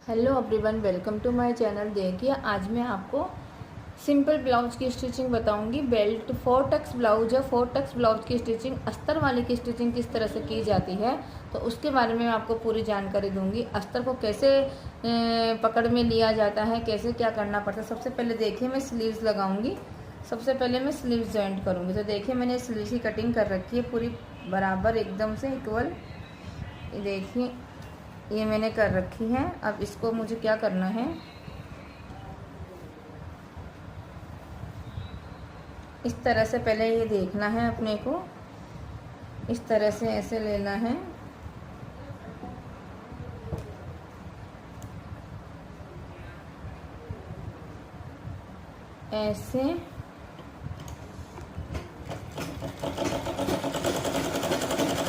Hello everyone, welcome to my channel. देखिए, आज मैं आपको सिंपल ब्लाउज की स्टिचिंग बताऊंगी। बेल्ट 4 टक्स ब्लाउज है। 4 टक्स ब्लाउज की स्टिचिंग, अस्तर वाले की स्टिचिंग किस तरह से की जाती है, तो उसके बारे में मैं आपको पूरी जानकारी दूंगी। अस्तर को कैसे पकड़ में लिया जाता है, कैसे क्या करना पड़ता है। सबसे पहले देखिए, मैं स्लीव्स लगाऊंगी। सबसे पहले मैं स्लीव्स जॉइंट करूँगी। तो देखिए, मैंने स्लीव्स की कटिंग कर रखी है पूरी बराबर, एकदम से इक्वल। देखिए, ये मैंने कर रखी है। अब इसको मुझे क्या करना है, इस तरह से पहले ये देखना है अपने को। इस तरह से ऐसे लेना है, ऐसे।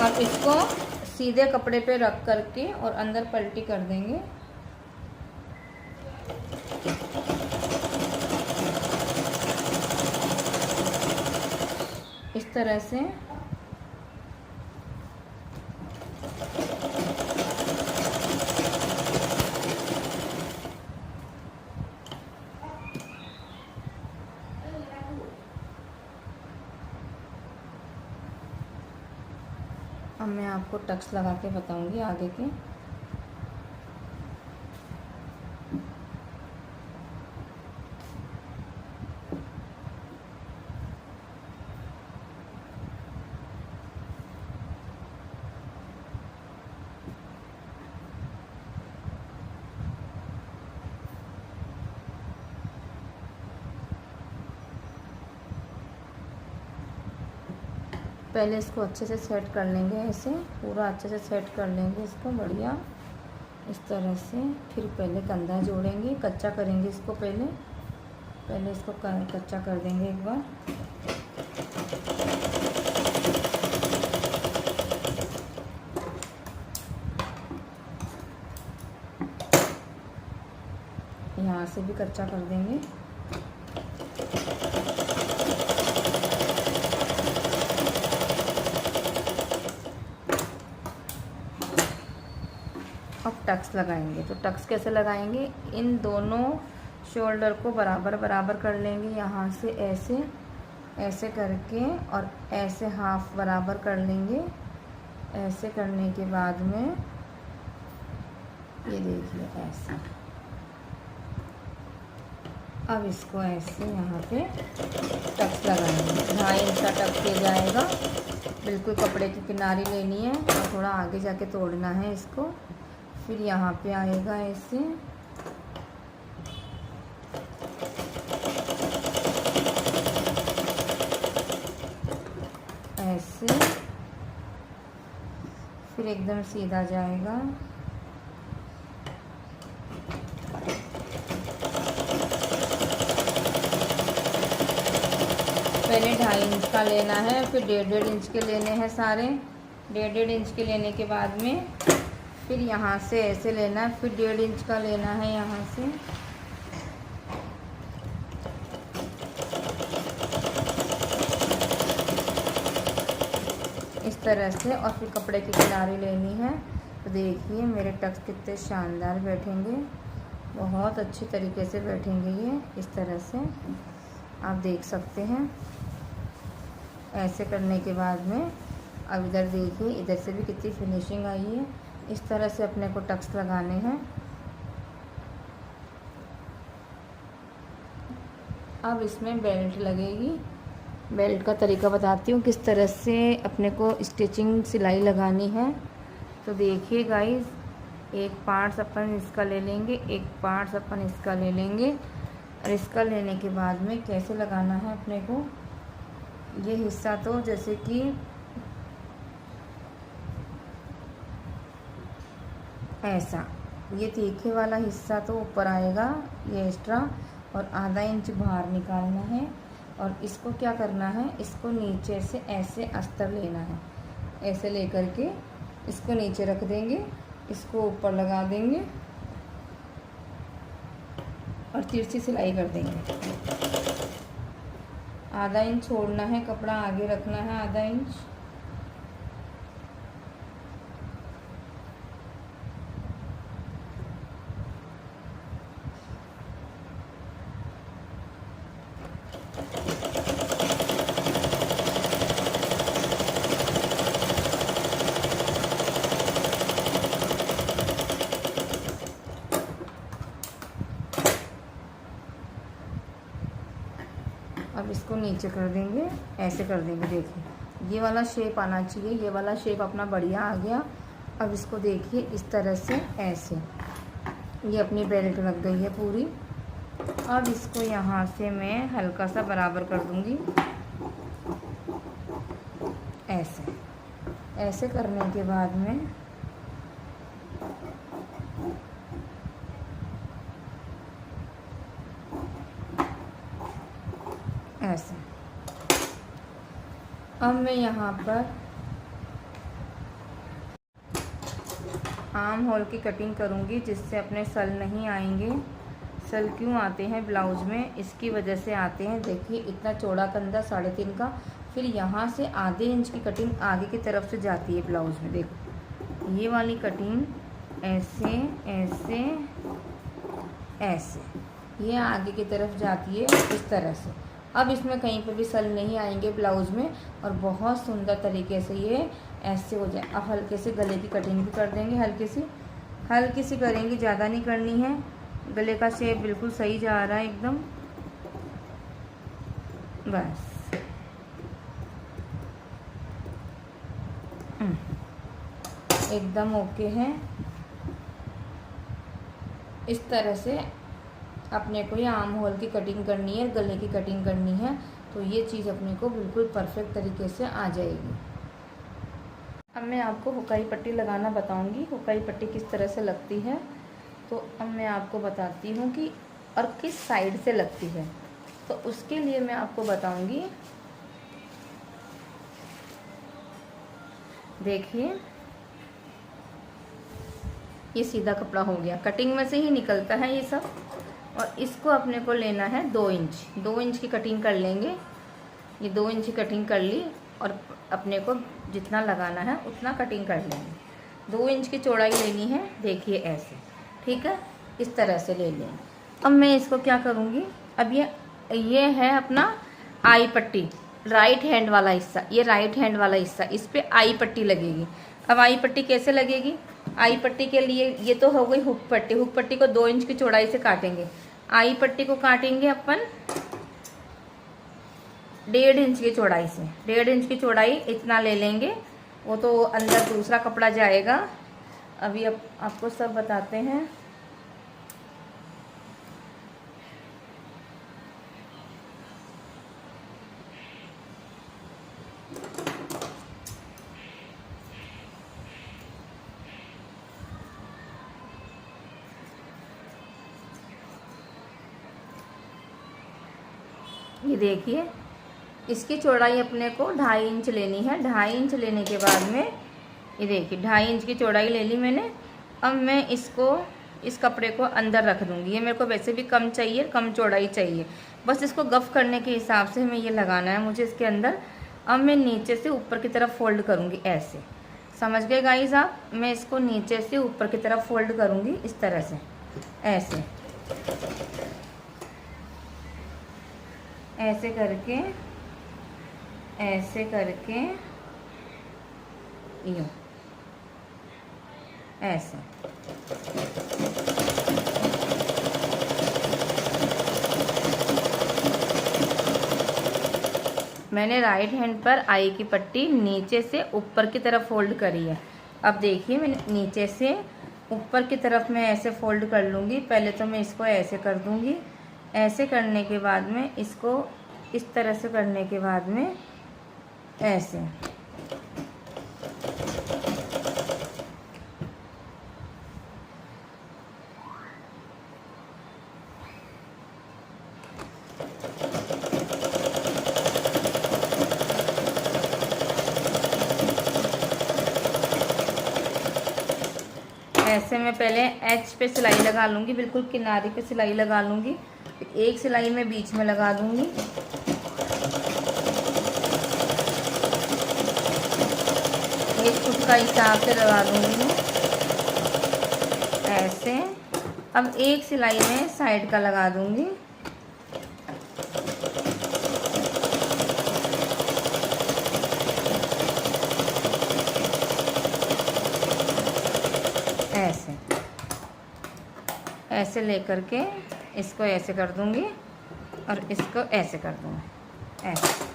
आप इसको सीधे कपड़े पे रख करके और अंदर पलटी कर देंगे। इस तरह से अब मैं आपको टक्स लगा के बताऊंगी आगे के। पहले इसको अच्छे से सेट कर लेंगे, ऐसे पूरा अच्छे से सेट कर लेंगे इसको बढ़िया इस तरह से। फिर पहले कंधा जोड़ेंगे, कच्चा करेंगे इसको। पहले इसको कच्चा कर देंगे एक बार। यहाँ से भी कच्चा कर देंगे। अब टक्स लगाएंगे। तो टक्स कैसे लगाएंगे, इन दोनों शोल्डर को बराबर बराबर कर लेंगे। यहाँ से ऐसे ऐसे करके और ऐसे हाफ बराबर कर लेंगे। ऐसे करने के बाद में ये देखिए ऐसे। अब इसको ऐसे यहाँ पे टक्स लगाएंगे। 2.5 इंच का टक्स किया जाएगा। बिल्कुल कपड़े की किनारी लेनी है और थोड़ा आगे जाके तोड़ना है इसको। फिर यहाँ पे आएगा ऐसे, ऐसे। फिर एकदम सीधा जाएगा। पहले 2.5 इंच का लेना है, फिर 1.5 इंच के लेने हैं सारे। 1.5 इंच के लेने के बाद में फिर यहाँ से ऐसे लेना है, फिर 1.5 इंच का लेना है यहाँ से। इस तरह से, और फिर कपड़े की किनारी लेनी है। तो देखिए मेरे टक्स कितने शानदार बैठेंगे, बहुत अच्छी तरीके से बैठेंगे ये। इस तरह से आप देख सकते हैं। ऐसे करने के बाद में अब इधर देखिए, इधर से भी कितनी फिनिशिंग आई है। इस तरह से अपने को टक्स लगाने हैं। अब इसमें बेल्ट लगेगी। बेल्ट का तरीका बताती हूँ किस तरह से अपने को स्टिचिंग सिलाई लगानी है। तो देखिए गाइस, एक पार्ट्स अपन इसका ले लेंगे, एक पार्ट्स अपन इसका ले लेंगे। और इसका लेने के बाद में कैसे लगाना है अपने को, ये हिस्सा तो जैसे कि ऐसा, ये तीखे वाला हिस्सा तो ऊपर आएगा ये एक्स्ट्रा, और आधा इंच बाहर निकालना है। और इसको क्या करना है, इसको नीचे से ऐसे अस्तर लेना है। ऐसे लेकर के इसको नीचे रख देंगे, इसको ऊपर लगा देंगे और तिरछी सिलाई कर देंगे। आधा इंच छोड़ना है, कपड़ा आगे रखना है आधा इंच। अब इसको नीचे कर देंगे, ऐसे कर देंगे। देखिए ये वाला शेप आना चाहिए, ये वाला शेप अपना बढ़िया आ गया। अब इसको देखिए इस तरह से, ऐसे ये अपनी बेल्ट लग गई है पूरी। अब इसको यहाँ से मैं हल्का सा बराबर कर दूँगी, ऐसे। ऐसे करने के बाद में ऐसे, अब मैं यहाँ पर आर्म होल की कटिंग करूँगी, जिससे अपने सल नहीं आएंगे। सल क्यों आते हैं ब्लाउज़ में, इसकी वजह से आते हैं। देखिए इतना चौड़ा कंधा 3.5 का, फिर यहाँ से आधे इंच की कटिंग आगे की तरफ से जाती है ब्लाउज़ में। देखो ये वाली कटिंग ऐसे ऐसे ऐसे, ये आगे की तरफ जाती है इस तरह से। अब इसमें कहीं पर भी सल नहीं आएंगे ब्लाउज़ में, और बहुत सुंदर तरीके से ये ऐसे हो जाए। अब हल्के से गले की कटिंग भी कर देंगे, हल्की सी करेंगे, ज़्यादा नहीं करनी है। गले का शेप बिल्कुल सही जा रहा है एकदम, बस। एकदम ओके है। इस तरह से अपने को ये आर्म होल की कटिंग करनी है, गले की कटिंग करनी है, तो ये चीज़ अपने को बिल्कुल परफेक्ट तरीके से आ जाएगी। अब मैं आपको हुकाई पट्टी लगाना बताऊंगी, हुकाई पट्टी किस तरह से लगती है। तो अब मैं आपको बताती हूँ कि और किस साइड से लगती है। तो उसके लिए मैं आपको बताऊंगी। देखिए ये सीधा कपड़ा हो गया, कटिंग में से ही निकलता है ये सब। और इसको अपने को लेना है 2 इंच, 2 इंच की कटिंग कर लेंगे। ये 2 इंच की कटिंग कर ली, और अपने को जितना लगाना है उतना कटिंग कर लेंगे। 2 इंच की चौड़ाई लेनी है, देखिए ऐसे, ठीक है, इस तरह से ले लें। अब मैं इसको क्या करूँगी, अब ये है अपना आई पट्टी, राइट हैंड वाला हिस्सा, ये राइट हैंड वाला हिस्सा, इस पर आई पट्टी लगेगी। अब आई पट्टी कैसे लगेगी, आई पट्टी के लिए ये तो हो गई हुक पट्टी। हुक पट्टी को 2 इंच की चौड़ाई से काटेंगे। आई पट्टी को काटेंगे अपन 1.5 इंच की चौड़ाई से। 1.5 इंच की चौड़ाई इतना ले लेंगे, वो तो अंदर दूसरा कपड़ा जाएगा। अभी अब आपको सब बताते हैं। ये देखिए इसकी चौड़ाई अपने को 2.5 इंच लेनी है। 2.5 इंच लेने के बाद में ये देखिए 2.5 इंच की चौड़ाई ले ली मैंने। अब मैं इसको, इस कपड़े को अंदर रख दूँगी। ये मेरे को वैसे भी कम चाहिए, कम चौड़ाई चाहिए, बस इसको गफ करने के हिसाब से हमें ये लगाना है मुझे इसके अंदर। अब मैं नीचे से ऊपर की तरफ फोल्ड करूँगी, ऐसे, समझ गए गाइस आप। मैं इसको नीचे से ऊपर की तरफ फोल्ड करूँगी इस तरह से, ऐसे ऐसे करके, ऐसे करके, यूँ ऐसे। मैंने राइट हैंड पर आई की पट्टी नीचे से ऊपर की तरफ फोल्ड करी है। अब देखिए मैंने नीचे से ऊपर की तरफ मैं ऐसे फोल्ड कर लूँगी। पहले तो मैं इसको ऐसे कर दूँगी, ऐसे करने के बाद में इसको इस तरह से करने के बाद में ऐसे, ऐसे मैं पहले एच पे सिलाई लगा लूँगी, बिल्कुल किनारे पे सिलाई लगा लूँगी। एक सिलाई में बीच में लगा दूँगी, एक फुट का हिसाब से लगा दूँगी मैं ऐसे। अब एक सिलाई में साइड का लगा दूँगी, ऐसे ऐसे लेकर के इसको ऐसे कर दूँगी और इसको ऐसे कर दूँगी। ऐसे।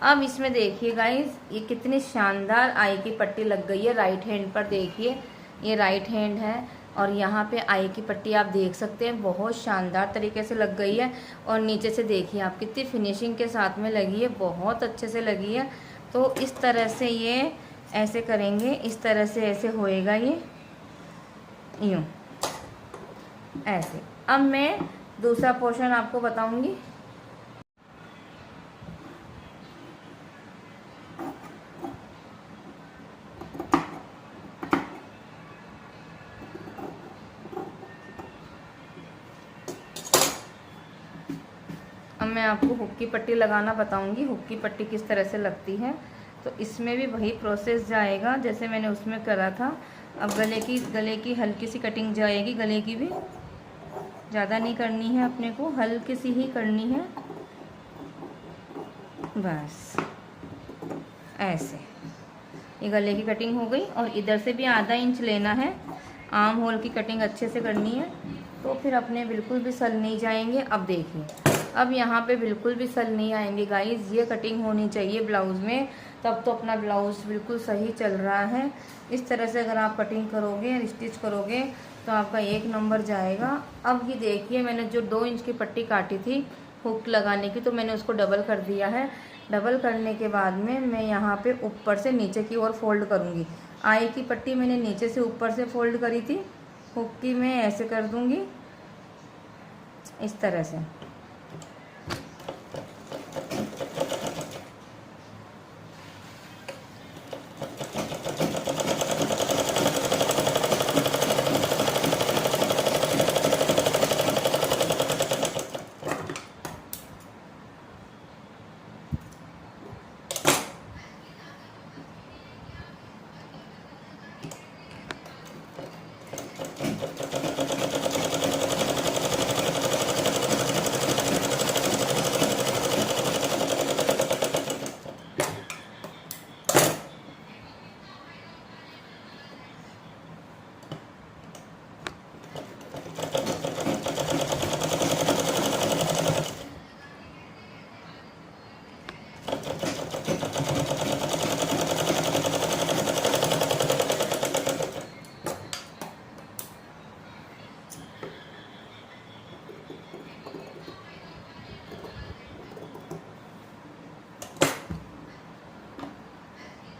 अब इसमें देखिए गाइस, ये कितनी शानदार आई की पट्टी लग गई है। राइट हैंड पर देखिए, ये राइट हैंड है और यहाँ पे आई की पट्टी आप देख सकते हैं, बहुत शानदार तरीके से लग गई है। और नीचे से देखिए आप, कितनी फिनिशिंग के साथ में लगी है, बहुत अच्छे से लगी है। तो इस तरह से ये ऐसे करेंगे, इस तरह से ऐसे होएगा ये यूँ ऐसे। अब मैं दूसरा पोर्शन आपको बताऊंगी। अब मैं आपको हुक की पट्टी लगाना बताऊंगी, हुक की पट्टी किस तरह से लगती है। तो इसमें भी वही प्रोसेस जाएगा जैसे मैंने उसमें करा था। अब गले की हल्की सी कटिंग जाएगी, गले की भी ज़्यादा नहीं करनी है अपने को, हल्की सी ही करनी है बस ऐसे। ये गले की कटिंग हो गई और इधर से भी आधा इंच लेना है। आर्म होल की कटिंग अच्छे से करनी है, तो फिर अपने बिल्कुल भी सल नहीं जाएंगे। अब देखिए, अब यहाँ पे बिल्कुल भी सल नहीं आएंगे गाइस, ये कटिंग होनी चाहिए ब्लाउज़ में, तब तो अपना ब्लाउज़ बिल्कुल सही चल रहा है। इस तरह से अगर आप कटिंग करोगे, स्टिच करोगे, तो आपका एक नंबर जाएगा। अब ये देखिए, मैंने जो 2 इंच की पट्टी काटी थी हुक लगाने की, तो मैंने उसको डबल कर दिया है। डबल करने के बाद में मैं यहाँ पे ऊपर से नीचे की ओर फोल्ड करूँगी। आई की पट्टी मैंने नीचे से ऊपर से फोल्ड करी थी, हुक की मैं ऐसे कर दूँगी इस तरह से।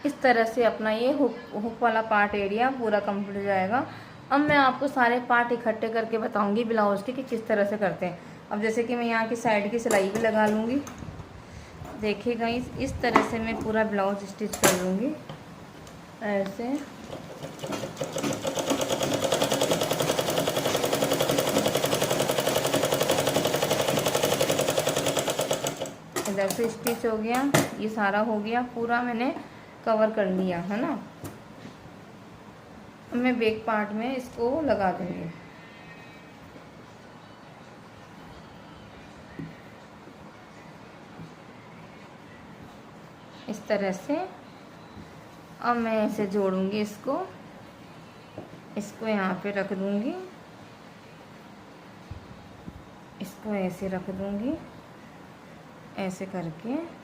इस तरह से अपना ये हुक वाला पार्ट एरिया पूरा कंप्लीट हो जाएगा। अब मैं आपको सारे पार्ट इकट्ठे करके बताऊंगी ब्लाउज़ के कि किस तरह से करते हैं। अब जैसे कि मैं यहाँ की साइड की सिलाई भी लगा लूँगी। देखिएगा, इस तरह से मैं पूरा ब्लाउज स्टिच कर लूँगी ऐसे। इधर से स्टिच हो गया, ये सारा हो गया, पूरा मैंने कवर कर लिया है ना। अब मैं बैक पार्ट में इसको लगा दूंगी इस तरह से। अब मैं ऐसे जोड़ूंगी इसको यहाँ पे रख दूंगी, इसको ऐसे रख दूंगी ऐसे करके।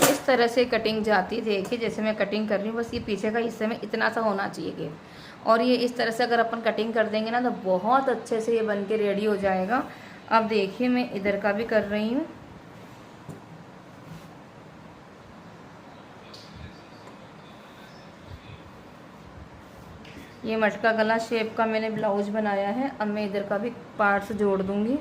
इस तरह से कटिंग जाती, देखिए जैसे मैं कटिंग कर रही हूँ, बस ये पीछे का हिस्से में इतना सा होना चाहिए कि, और ये इस तरह से अगर अपन कटिंग कर देंगे ना तो बहुत अच्छे से ये बन के रेडी हो जाएगा। अब देखिए मैं इधर का भी कर रही हूँ। ये मटका गला शेप का मैंने ब्लाउज बनाया है। अब मैं इधर का भी पार्ट्स जोड़ दूंगी।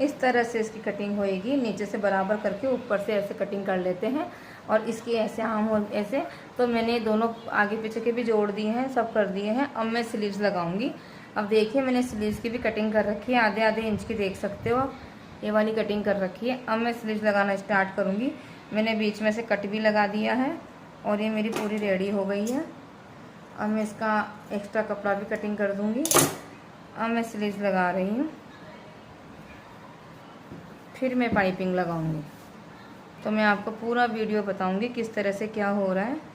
इस तरह से इसकी कटिंग होएगी। नीचे से बराबर करके ऊपर से ऐसे कटिंग कर लेते हैं और इसकी ऐसे आर्म होल ऐसे। तो मैंने दोनों आगे पीछे के भी जोड़ दिए हैं, सब कर दिए हैं। अब मैं स्लीव्स लगाऊंगी। अब देखिए मैंने स्लीव्स की भी कटिंग कर रखी है, आधे आधे इंच की देख सकते हो आप। ये वाली कटिंग कर रखी है। अब मैं स्लीव्स लगाना स्टार्ट करूँगी। मैंने बीच में से कट भी लगा दिया है और ये मेरी पूरी रेडी हो गई है। अब मैं इसका एक्स्ट्रा कपड़ा भी कटिंग कर दूँगी। अब मैं स्लीव्स लगा रही हूँ, फिर मैं पाइपिंग लगाऊंगी। तो मैं आपको पूरा वीडियो बताऊंगी किस तरह से क्या हो रहा है।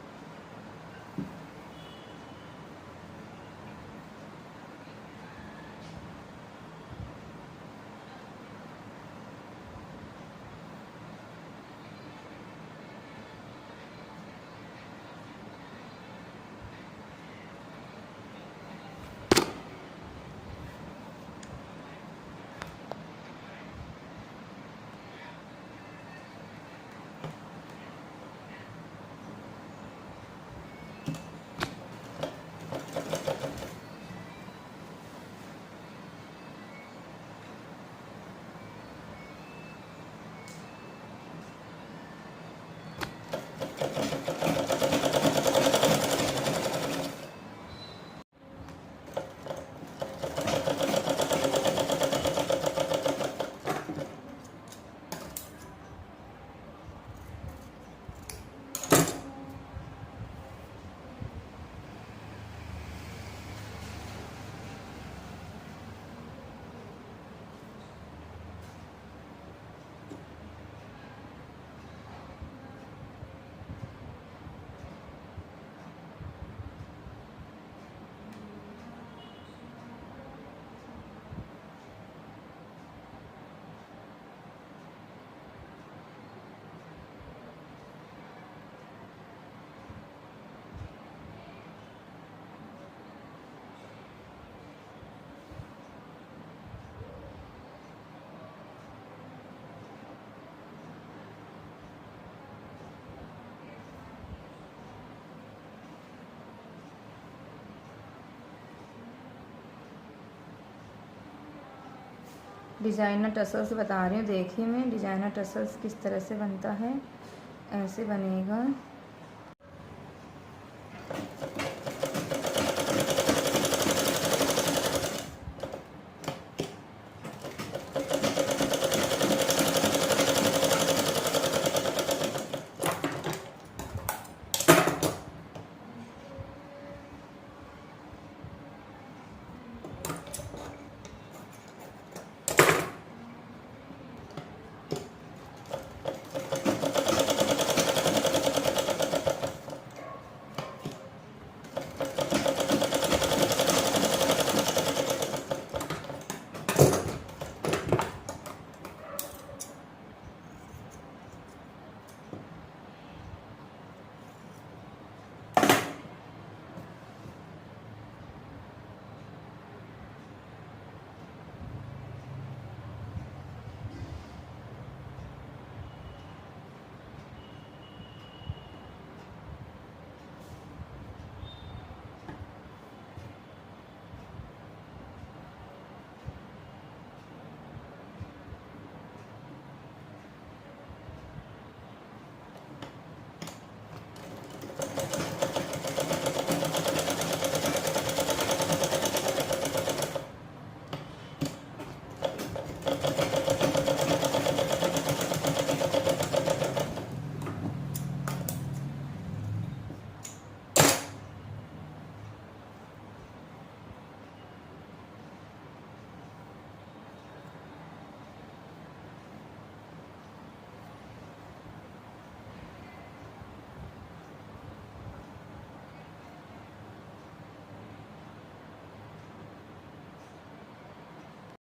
डिज़ाइनर टसल्स बता रही हूँ। देखिए मैं डिज़ाइनर टसल्स किस तरह से बनता है। ऐसे बनेगा।